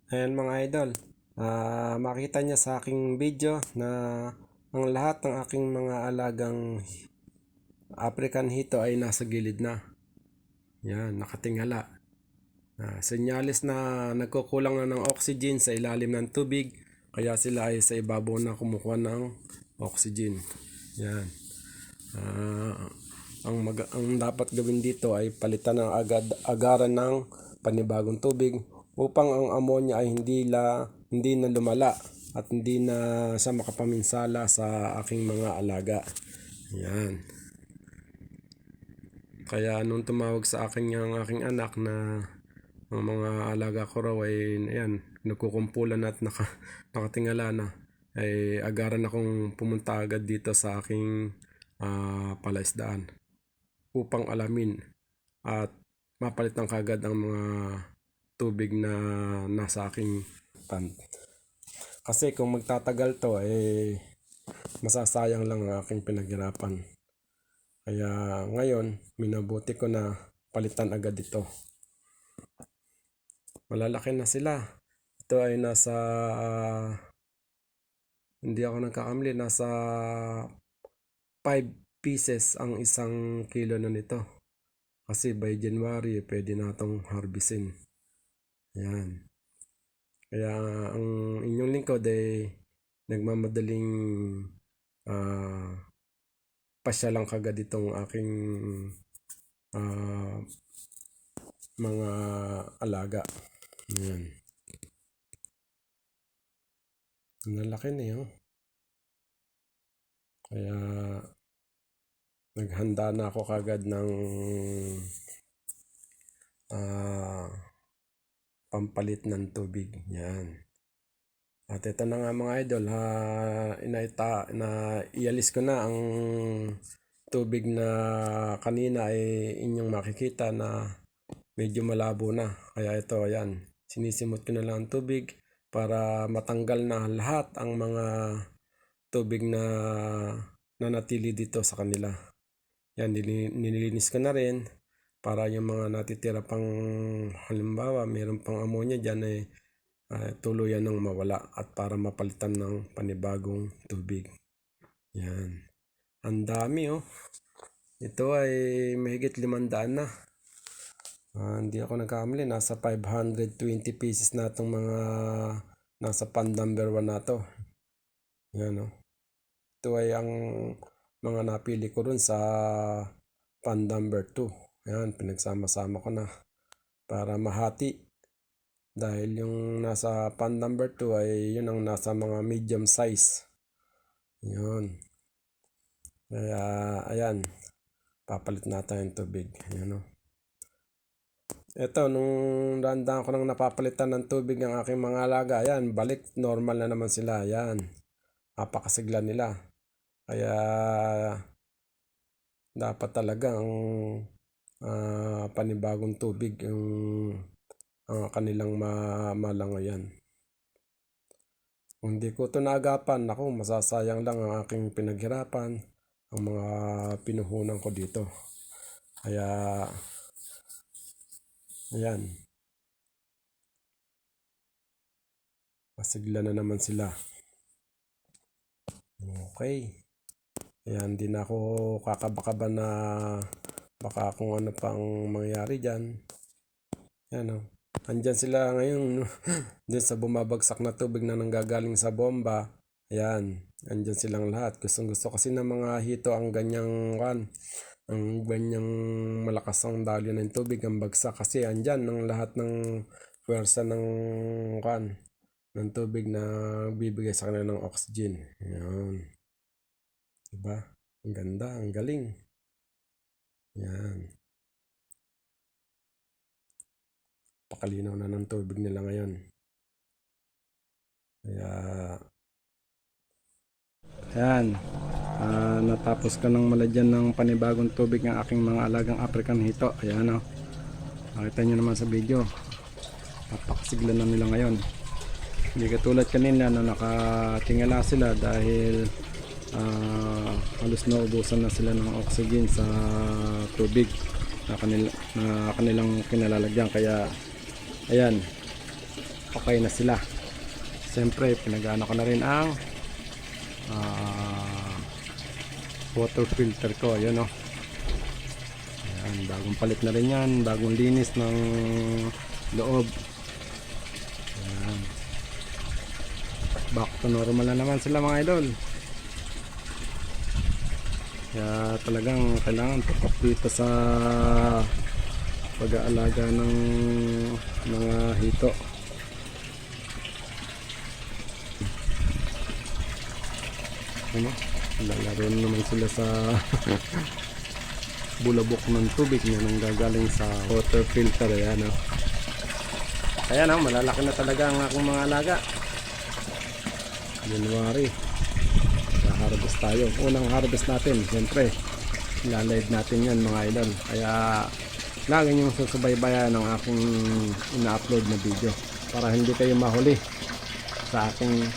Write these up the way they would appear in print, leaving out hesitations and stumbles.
Ayan mga idol, makita niya sa aking video na ang lahat ng aking mga alagang African Hito ay nasa gilid na. Yan, nakatingala. Senyales na nagkukulang na ng oxygen sa ilalim ng tubig, kaya sila ay sa ibabaw na kumukuha ng oxygen. Yan. Ang dapat gawin dito ay palitan ng agaran ng panibagong tubig upang ang ammonia ay hindi na lumala at hindi na siya makapaminsala sa aking mga alaga. Yan. Kaya nung tumawag sa akin yung aking anak na ang mga alaga ko raw ay ayan, nagkukumpulan at nakatingala na, ay agaran akong pumunta agad dito sa aking palaisdaan upang alamin at mapalitan kagad ang mga tubig na nasa aking pan. Kasi kung magtatagal to masasayang lang ang aking pinaghirapan. Kaya ngayon, minabuti ko na palitan agad ito. Malalaki na sila. Ito ay nasa, hindi ako nagkakamali, nasa 5 pieces ang isang kilo na nito. Kasi by January, pwede na itong harvestin. Yan. Kaya ang inyong lingkod ay nagmamadaling pasya lang kagad itong aking mga alaga. Yan. Ang laki na yun. Kaya naghanda na ako kagad ng pampalit ng tubig. Yan. At ito na nga mga idol, ialis ko na ang tubig na kanina ay inyong makikita na medyo malabo na. Kaya ito, ayan, sinisimot ko na lang ang tubig para matanggal na lahat ang mga tubig na nanatili dito sa kanila. Yan, nililinis ko na rin para yung mga natitira pang, halimbawa mayroon pang ammonia dyan tuluyan ng mawala at para mapalitan ng panibagong tubig. Yan. Ang dami oh. Ito ay mahigit 500 na. Hindi ako nagkamali. Nasa 520 pieces na itong mga nasa pan number 1 na to. Yan oh. Ito ay ang mga napili ko rin sa pan number 2. Yan, pinagsama-sama ko na para mahati. Dahil yung nasa pan number 2 ay yun ang nasa mga medium size. Yun. Kaya, ayan. Papalit natin yung tubig. Ayan o. Ito, nung dandaan ko nang napapalitan ng tubig ng aking mga alaga, ayan, balik, normal na naman sila. Ayan. Napakasigla nila. Kaya, dapat talaga ang panibagong tubig yung kanilang malangoyan. Kung hindi ko ito naagapan, ako, masasayang lang ang aking pinaghirapan, ang mga pinuhunan ko dito. Kaya, ayan. Masigla na naman sila. Okay. Ayan, hindi na ako kakabakaban na baka kung ano pang mangyari dyan. Ayan o. Andyan sila ngayon dyan sa bumabagsak na tubig na nanggagaling sa bomba. Ayan, andyan silang lahat. Gusto kasi ng mga hito ang ganyang malakas ang daloy ng tubig, ang bagsak. Kasi andyan ang lahat ng pwersa ng tubig na bibigay sa kanila ng oxygen. Ayan. Diba? Ang ganda, ang galing. Ayan. Pakalinaw na ng tubig nila ngayon. Kaya ayan, natapos ko nang malagyan ng panibagong tubig ng aking mga alagang African Hito. Ayan o, nakita nyo naman sa video, napakasigla na nila ngayon. Hindi katulad kanina na nakatingala sila dahil halos naubusan na sila ng oxygen sa tubig na kanilang kinalalagyan. Kaya ayan, okay na sila. Siyempre pinag-ano ko na rin ang water filter ko. Yun, oh. Ayan, bagong palit na rin yan, bagong linis ng loob. Ayan. Back to normal na naman sila mga idol. Kaya talagang kailangan tutok dito sa pag-aalaga ng mga hito. Ano? Lalaro naman sila sa bulabok ng tubig na nang gagaling sa water filter. Ayan, oh. Ayan, oh, malalaki na talaga ang akong mga alaga. January harvest tayo. Unang harvest natin, siyempre ilalive natin yan mga idol. Kaya lagi nyo susubaybayan ng aking ina-upload na video para hindi kayo mahuli sa aking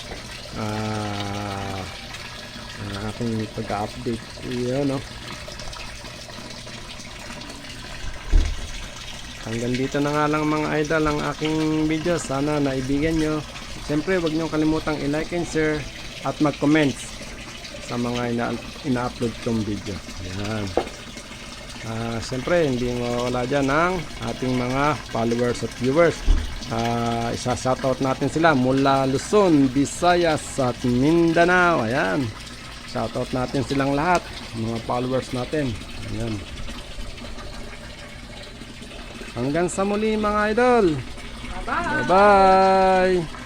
aking pagka-update. Yun, no? Hanggang dito na nga lang mga idol ang aking video. Sana naibigan nyo. Siyempre huwag nyo kalimutang i-like and share at mag-comments sa mga ina-upload kong video. Ayan. Siyempre hindi mawala dyan ang ating mga followers at viewers. Isa-shoutout natin sila mula Luzon, Visayas at Mindanao. Ayan. Shoutout natin silang lahat, mga followers natin. Ayan. Hanggang sa muli mga idol. Bye bye.